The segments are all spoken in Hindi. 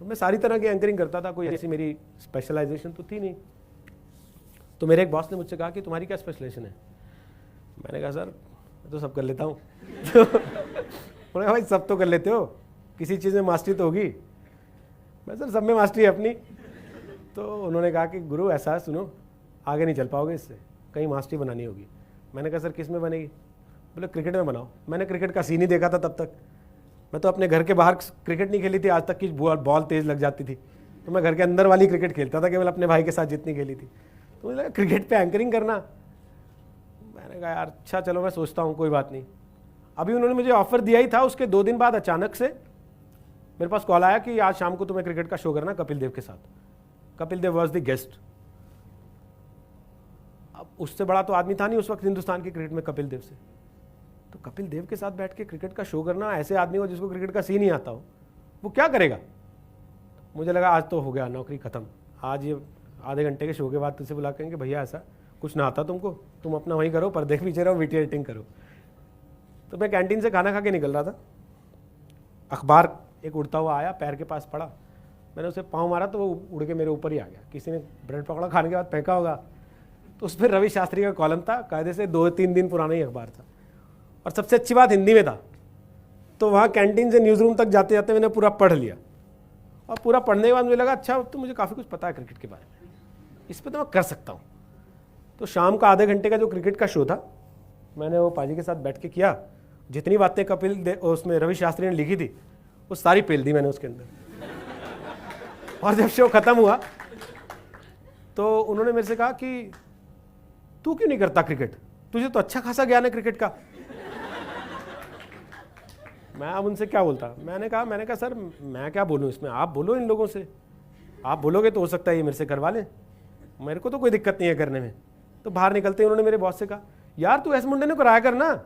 तो मैं सारी तरह की एंकरिंग करता था, कोई ऐसी मेरी स्पेशलाइजेशन तो थी नहीं। तो मेरे एक बॉस ने मुझसे कहा कि तुम्हारी क्या स्पेशलाइजेशन है? मैंने कहा सर मैं तो सब कर लेता हूँ। तो उन्होंने कहा भाई सब तो कर लेते हो, किसी चीज़ में मास्टरी तो होगी। मैं सर सब में मास्टरी है अपनी। तो उन्होंने कहा कि गुरु ऐसा है, सुनो आगे नहीं चल पाओगे इससे, कहीं मास्टरी बनानी होगी। मैंने कहा सर किस में बनेगी? बोले क्रिकेट में बनाओ। मैंने क्रिकेट का सीन ही देखा था तब तक, मैं तो अपने घर के बाहर क्रिकेट नहीं खेली थी आज तक कि बॉल तेज लग जाती थी। तो मैं घर के अंदर वाली क्रिकेट खेलता था केवल अपने भाई के साथ जितनी खेली थी। तो मुझे लगा क्रिकेट पे एंकरिंग करना। मैंने कहा यार अच्छा चलो मैं सोचता हूँ, कोई बात नहीं। अभी उन्होंने मुझे ऑफर दिया ही था, उसके 2 दिन बाद अचानक से मेरे पास कॉल आया कि आज शाम को तुम्हें क्रिकेट का शो करना कपिल देव के साथ। Kapil Dev was the guest. अब उससे बड़ा तो आदमी था नहीं उस वक्त हिंदुस्तान की क्रिकेट में कपिल देव से। तो कपिल देव के साथ बैठ के क्रिकेट का शो करना, ऐसे आदमी को जिसको क्रिकेट का सीन ही आता हो, वो क्या करेगा? मुझे लगा आज तो हो गया, नौकरी खत्म। आज ये आधे घंटे के शो के बाद तुझसे बुला करेंगे भैया ऐसा कुछ ना आता तुमको, तुम अपना वहीं करो, पर्दे के पीछे रहो, वीडियो एडिटिंग करो। तो मैं कैंटीन से खाना खा के निकल रहा था, अखबार एक उड़ता हुआ आया, पैर के पास पड़ा, मैंने उसे पाँव मारा तो वो उड़ के मेरे ऊपर ही आ गया। किसी ने ब्रेड पकौड़ा खाने के बाद फेंका होगा। तो उस पर रवि शास्त्री का कॉलम था, कायदे से 2-3 दिन पुराना ही अखबार था, और सबसे अच्छी बात हिंदी में था। तो वहाँ कैंटीन से न्यूज़ रूम तक जाते जाते मैंने पूरा पढ़ लिया, और पूरा पढ़ने के बाद मुझे लगा अच्छा तो मुझे काफ़ी कुछ पता है क्रिकेट के बारे में, इस पर तो मैं कर सकता हूँ। तो शाम का आधे घंटे का जो क्रिकेट का शो था, मैंने वो पाजी के साथ बैठ के किया। जितनी बातें कपिल देव उसमें रवि शास्त्री ने लिखी थी वो सारी पेल दी मैंने उसके अंदर। और जब शो खत्म हुआ तो उन्होंने मेरे से कहा कि तू क्यों नहीं करता क्रिकेट, तुझे तो अच्छा खासा ज्ञान है क्रिकेट का। मैं अब उनसे क्या बोलता? मैंने कहा सर मैं क्या बोलूँ इसमें, आप बोलो इन लोगों से, आप बोलोगे तो हो सकता है ये मेरे से करवा लें, मेरे को तो कोई दिक्कत नहीं है करने में। तो बाहर निकलते उन्होंने मेरे बॉस से कहा यार तू ऐसे मुंडे ने कराया करना,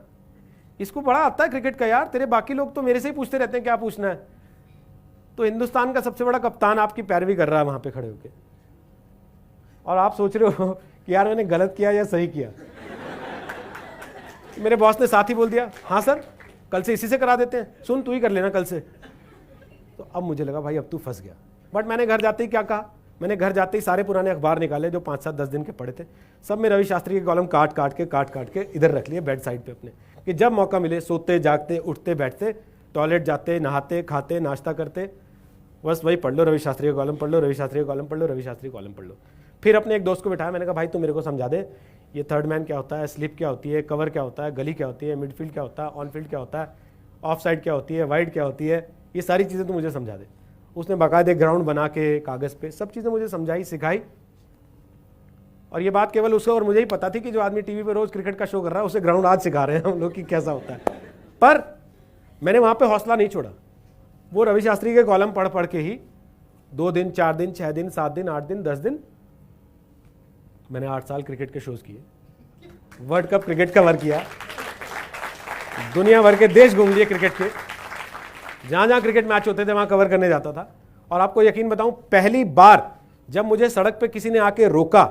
इसको बड़ा आता है क्रिकेट का यार, तेरे बाकी लोग तो मेरे से ही पूछते रहते हैं क्या पूछना है। तो हिंदुस्तान का सबसे बड़ा कप्तान आपकी पैरवी कर रहा है वहां पे खड़े होके, और आप सोच रहे हो कि यार मैंने गलत किया या सही किया। मेरे बॉस ने साथ ही बोल दिया हाँ सर कल से इसी से करा देते हैं, सुन तू ही कर लेना कल से। तो अब मुझे लगा भाई अब तू फंस गया। बट मैंने घर जाते ही क्या कहा, मैंने घर जाते ही सारे पुराने अखबार निकाले जो 5-7-10 दिन के पड़े थे, सब में रवि शास्त्री के कॉलम काट काट के इधर रख लिए बेड साइड पे अपने, कि जब मौका मिले सोते जागते उठते बैठते टॉयलेट जाते नहाते खाते नाश्ता करते बस वही पढ़ लो, रवि शास्त्री का कॉलम पढ़ लो, रवि शास्त्री का कॉलम पढ़ लो, रवि शास्त्री का कॉलम पढ़ लो। फिर अपने एक दोस्त को बिठाया, मैंने कहा भाई तू मेरे को समझा दे ये थर्ड मैन क्या होता है, स्लिप क्या होती है, कवर क्या होता है, गली क्या होती है, मिडफील्ड क्या होता है, ऑन फील्ड क्या होता है, ऑफ साइड क्या होती है, वाइड क्या होती है, ये सारी चीज़ें तू मुझे समझा दे। उसने बाकायदे ग्राउंड बना के कागज़ पे सब चीज़ें मुझे समझाई सिखाई। और ये बात केवल उसको और मुझे ही पता थी कि जो आदमी टीवी पे रोज क्रिकेट का शो कर रहा है उसे ग्राउंड आज सिखा रहे हैं हम लोग कि कैसा होता है। पर मैंने वहाँ पे हौसला नहीं छोड़ा, वो रवि शास्त्री के कॉलम पढ़ पढ़ के ही 2 दिन 4 दिन 6 दिन 7 दिन 8 दिन 10 दिन मैंने 8 साल क्रिकेट के शोज किए, वर्ल्ड कप क्रिकेट कवर किया, दुनिया भर के देश घूम लिए क्रिकेट के, जहाँ जहाँ क्रिकेट मैच होते थे वहाँ कवर करने जाता था। और आपको यकीन बताऊँ पहली बार जब मुझे सड़क पे किसी ने आके रोका,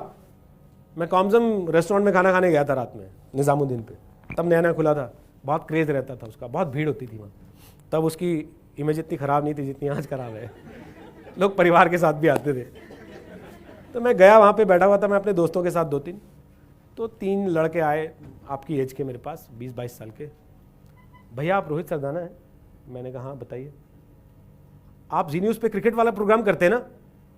मैं कॉम्जम रेस्टोरेंट में खाना खाने गया था रात में निज़ामुद्दीन पे, तब नया नया खुला था, बहुत क्रेज़ रहता था उसका, बहुत भीड़ होती थी वहाँ, तब उसकी इमेज इतनी ख़राब नहीं थी जितनी आज ख़राब है, लोग परिवार के साथ भी आते थे। तो मैं गया वहाँ पे बैठा हुआ था मैं अपने दोस्तों के साथ 2-3, तो 3 लड़के आए आपकी एज के मेरे पास 20-22 साल के, भैया आप रोहित सरदाना हैं? मैंने कहा हाँ बताइए। आप जी न्यूज़ पे क्रिकेट वाला प्रोग्राम करते हैं ना?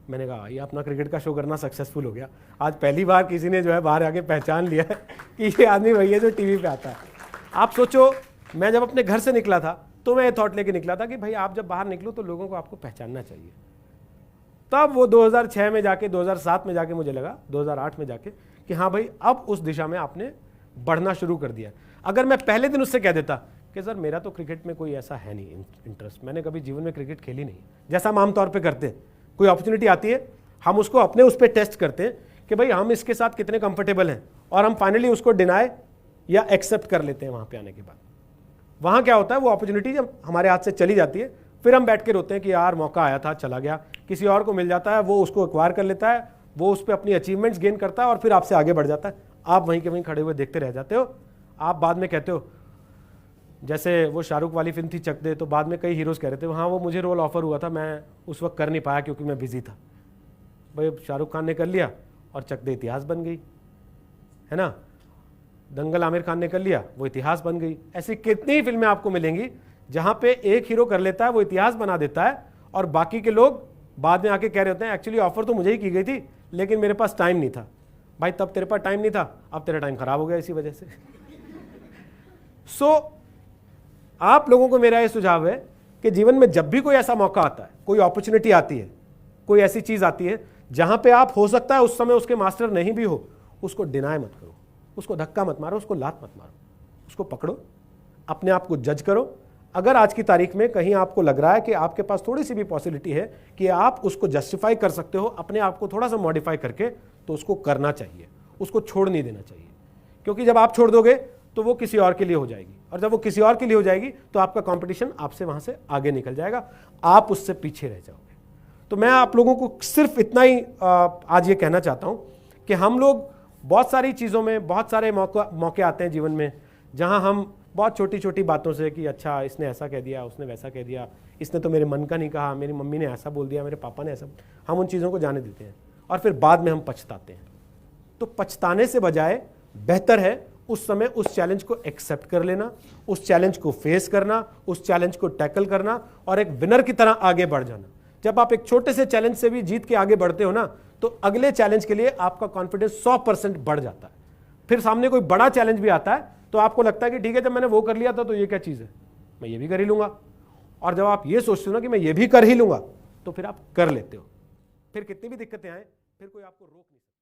मैंने कहा ये अपना क्रिकेट का शो करना सक्सेसफुल हो गया, आज पहली बार किसी ने जो है बाहर आके पहचान लिया है कि ये आदमी वही है जो टीवी पे आता है। आप सोचो मैं जब अपने घर से निकला था तो मैं ये थॉट लेके निकला था कि भाई आप जब बाहर निकलो तो लोगों को आपको पहचानना चाहिए। तब वो 2006 में जाके 2007 में जाके मुझे लगा 2008 में जाके कि हाँ भाई अब उस दिशा में आपने बढ़ना शुरू कर दिया। अगर मैं पहले दिन उससे कह देता कि सर मेरा तो क्रिकेट में कोई ऐसा है नहीं इंटरेस्ट, मैंने कभी जीवन में क्रिकेट खेली नहीं, जैसा हम आमतौर पर करते हैं, कोई अपॉर्चुनिटी आती है हम उसको अपने उस पर टेस्ट करते हैं कि भाई हम इसके साथ कितने कंफर्टेबल हैं, और हम फाइनली उसको डिनाई या एक्सेप्ट कर लेते हैं। वहाँ पे आने के बाद वहाँ क्या होता है, वो अपॉर्चुनिटी जब हमारे हाथ से चली जाती है फिर हम बैठ के रोते हैं कि यार मौका आया था चला गया। किसी और को मिल जाता है, वो उसको एक्वायर कर लेता है, वो उस पर अपनी अचीवमेंट्स गेन करता है और फिर आपसे आगे बढ़ जाता है। आप वहीं के वहीं खड़े हुए देखते रह जाते हो। आप बाद में कहते हो जैसे वो शाहरुख वाली फिल्म थी चक दे, तो बाद में कई हीरोज़ कह रहे थे हाँ वो मुझे रोल ऑफर हुआ था, मैं उस वक्त कर नहीं पाया क्योंकि मैं बिजी था। भाई शाहरुख खान ने कर लिया और चक दे इतिहास बन गई, है ना। दंगल आमिर खान ने कर लिया, वो इतिहास बन गई। ऐसी कितनी फिल्में आपको मिलेंगी जहाँ पे एक हीरो कर लेता है, वो इतिहास बना देता है, और बाकी के लोग बाद में आके कह रहे होते हैं एक्चुअली ऑफर तो मुझे ही की गई थी लेकिन मेरे पास टाइम नहीं था। भाई तब तेरे पास टाइम नहीं था, अब तेरा टाइम खराब हो गया इसी वजह से। आप लोगों को मेरा ये सुझाव है कि जीवन में जब भी कोई ऐसा मौका आता है, कोई अपॉर्चुनिटी आती है, कोई ऐसी चीज आती है जहां पे आप हो सकता है उस समय उसके मास्टर नहीं भी हो, उसको डिनाय मत करो, उसको धक्का मत मारो, उसको लात मत मारो, उसको पकड़ो, अपने आप को जज करो। अगर आज की तारीख में कहीं आपको लग रहा है कि आपके पास थोड़ी सी भी पॉसिबिलिटी है कि आप उसको जस्टिफाई कर सकते हो अपने आप को थोड़ा सा मॉडिफाई करके, तो उसको करना चाहिए, उसको छोड़ नहीं देना चाहिए। क्योंकि जब आप छोड़ दोगे तो वो किसी और के लिए हो जाएगी, और जब वो किसी और के लिए हो जाएगी तो आपका कंपटीशन आपसे वहां से आगे निकल जाएगा, आप उससे पीछे रह जाओगे। तो मैं आप लोगों को सिर्फ इतना ही आज ये कहना चाहता हूं कि हम लोग बहुत सारी चीज़ों में, बहुत सारे मौके आते हैं जीवन में जहां हम बहुत छोटी छोटी बातों से कि अच्छा इसने ऐसा कह दिया, उसने वैसा कह दिया, इसने तो मेरे मन का नहीं कहा, मेरी मम्मी ने ऐसा बोल दिया, मेरे पापा ने ऐसा, हम उन चीज़ों को जाने देते हैं और फिर बाद में हम पछताते हैं। तो पछताने से बजाय बेहतर है उस समय उस चैलेंज को एक्सेप्ट कर लेना, उस चैलेंज को फेस करना, उस चैलेंज को टैकल करना और एक विनर की तरह आगे बढ़ जाना। जब आप एक छोटे से चैलेंज से भी जीत के आगे बढ़ते हो ना, तो अगले चैलेंज के लिए आपका कॉन्फिडेंस 100% बढ़ जाता है। फिर सामने कोई बड़ा चैलेंज भी आता है तो आपको लगता है कि ठीक है, जब मैंने वो कर लिया था तो ये क्या चीज़ है, मैं ये भी कर ही लूंगा। और जब आप ये सोचते हो ना कि मैं ये भी कर ही लूंगा, तो फिर आप कर लेते हो। फिर कितनी भी दिक्कतें आए, फिर कोई आपको रोक नहीं सकता।